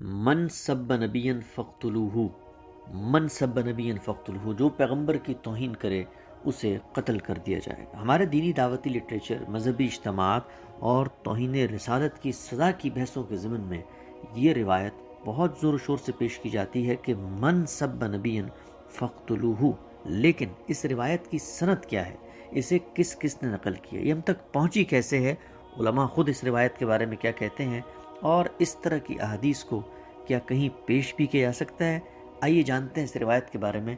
من سب نبی فقتلوہ، من سب نبی فقتلوہ، جو پیغمبر کی توہین کرے اسے قتل کر دیا جائے گا۔ ہمارے دینی دعوتی لٹریچر، مذہبی اجتماعات اور توہین رسالت کی سزا کی بحثوں کے ضمن میں یہ روایت بہت زور و شور سے پیش کی جاتی ہے کہ من سب نبی فقتلوہ، لیکن اس روایت کی سند کیا ہے؟ اسے کس کس نے نقل کیا؟ یہ ہم تک پہنچی کیسے ہے؟ علماء خود اس روایت کے بارے میں کیا کہتے ہیں؟ اور اس طرح کی احادیث کو کیا کہیں پیش بھی کیا جا سکتا ہے؟ آئیے جانتے ہیں اس روایت کے بارے میں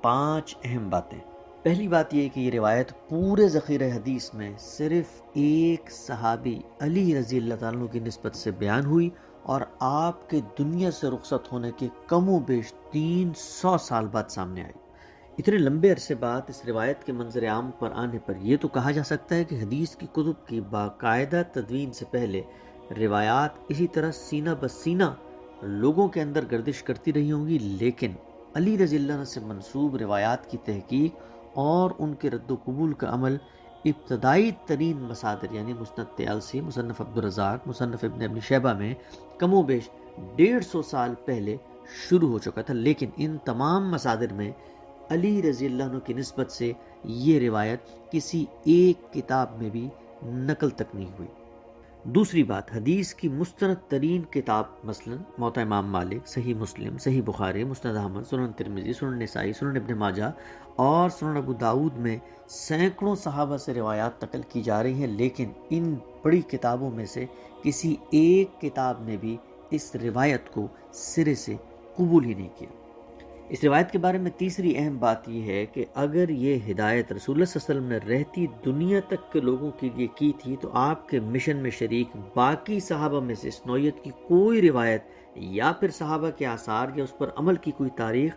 5 اہم باتیں۔ پہلی بات یہ کہ یہ روایت پورے ذخیرہ حدیث میں صرف ایک صحابی علی رضی اللہ تعالیٰ عنہ کی نسبت سے بیان ہوئی اور آپ کے دنیا سے رخصت ہونے کے کم و بیش 300 سال بعد سامنے آئی۔ اتنے لمبے عرصے بعد اس روایت کے منظر عام پر آنے پر یہ تو کہا جا سکتا ہے کہ حدیث کی کتب کی باقاعدہ تدوین سے پہلے روایات اسی طرح سینہ بسینہ لوگوں کے اندر گردش کرتی رہی ہوں گی، لیکن علی رضی اللہ عنہ سے منسوب روایات کی تحقیق اور ان کے رد و قبول کا عمل ابتدائی ترین مصادر یعنی مسند طیالسی، مصنف عبدالرزاق، مصنف ابن ابی شیبہ میں کم و بیش 150 سال پہلے شروع ہو چکا تھا، لیکن ان تمام مصادر میں علی رضی اللہ عنہ کی نسبت سے یہ روایت کسی ایک کتاب میں بھی نقل تک نہیں ہوئی۔ دوسری بات، حدیث کی مستند ترین کتاب مثلا موطا امام مالک، صحیح مسلم، صحیح بخاری، مسند احمد، سنن ترمذی، سنن نسائی، سنن ابن ماجہ اور سنن ابو داؤد میں سینکڑوں صحابہ سے روایات نقل کی جا رہی ہیں، لیکن ان بڑی کتابوں میں سے کسی ایک کتاب نے بھی اس روایت کو سرے سے قبول ہی نہیں کیا۔ اس روایت کے بارے میں تیسری اہم بات یہ ہے کہ اگر یہ ہدایت رسول اللہ صلی اللہ علیہ وسلم نے رہتی دنیا تک کے لوگوں کے لیے کی تھی تو آپ کے مشن میں شریک باقی صحابہ میں سے اس نوعیت کی کوئی روایت یا پھر صحابہ کے آثار یا اس پر عمل کی کوئی تاریخ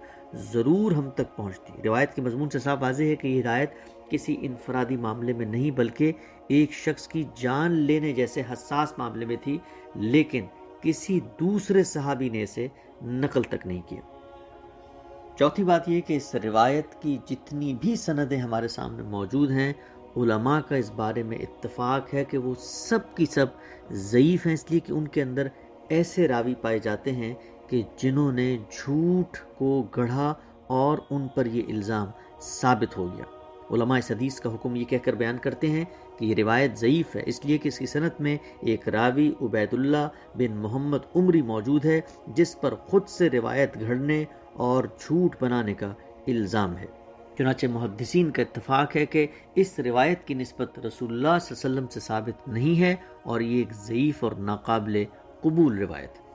ضرور ہم تک پہنچتی۔ روایت کے مضمون سے صاف واضح ہے کہ یہ ہدایت کسی انفرادی معاملے میں نہیں بلکہ ایک شخص کی جان لینے جیسے حساس معاملے میں تھی، لیکن کسی دوسرے صحابی نے اسے نقل تک نہیں کیا۔ چوتھی بات یہ کہ اس روایت کی جتنی بھی سندیں ہمارے سامنے موجود ہیں، علماء کا اس بارے میں اتفاق ہے کہ وہ سب کی سب ضعیف ہیں، اس لیے کہ ان کے اندر ایسے راوی پائے جاتے ہیں کہ جنہوں نے جھوٹ کو گڑھا اور ان پر یہ الزام ثابت ہو گیا۔ علماء اس حدیث کا حکم یہ کہہ کر بیان کرتے ہیں کہ یہ روایت ضعیف ہے، اس لیے کہ اس کی سند میں ایک راوی عبید اللہ بن محمد عمری موجود ہے جس پر خود سے روایت گھڑنے اور جھوٹ بنانے کا الزام ہے۔ چنانچہ محدثین کا اتفاق ہے کہ اس روایت کی نسبت رسول اللہ صلی اللہ علیہ وسلم سے ثابت نہیں ہے اور یہ ایک ضعیف اور ناقابل قبول روایت ہے۔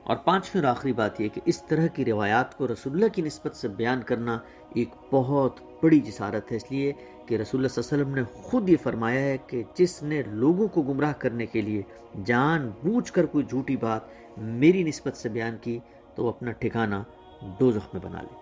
اور پانچویں اور آخری بات یہ کہ اس طرح کی روایات کو رسول اللہ کی نسبت سے بیان کرنا ایک بہت بڑی جسارت ہے، اس لیے کہ رسول اللہ صلی اللہ علیہ وسلم نے خود یہ فرمایا ہے کہ جس نے لوگوں کو گمراہ کرنے کے لیے جان بوجھ کر کوئی جھوٹی بات میری نسبت سے بیان کی تو وہ اپنا ٹھکانہ دوزخ میں بنا لے۔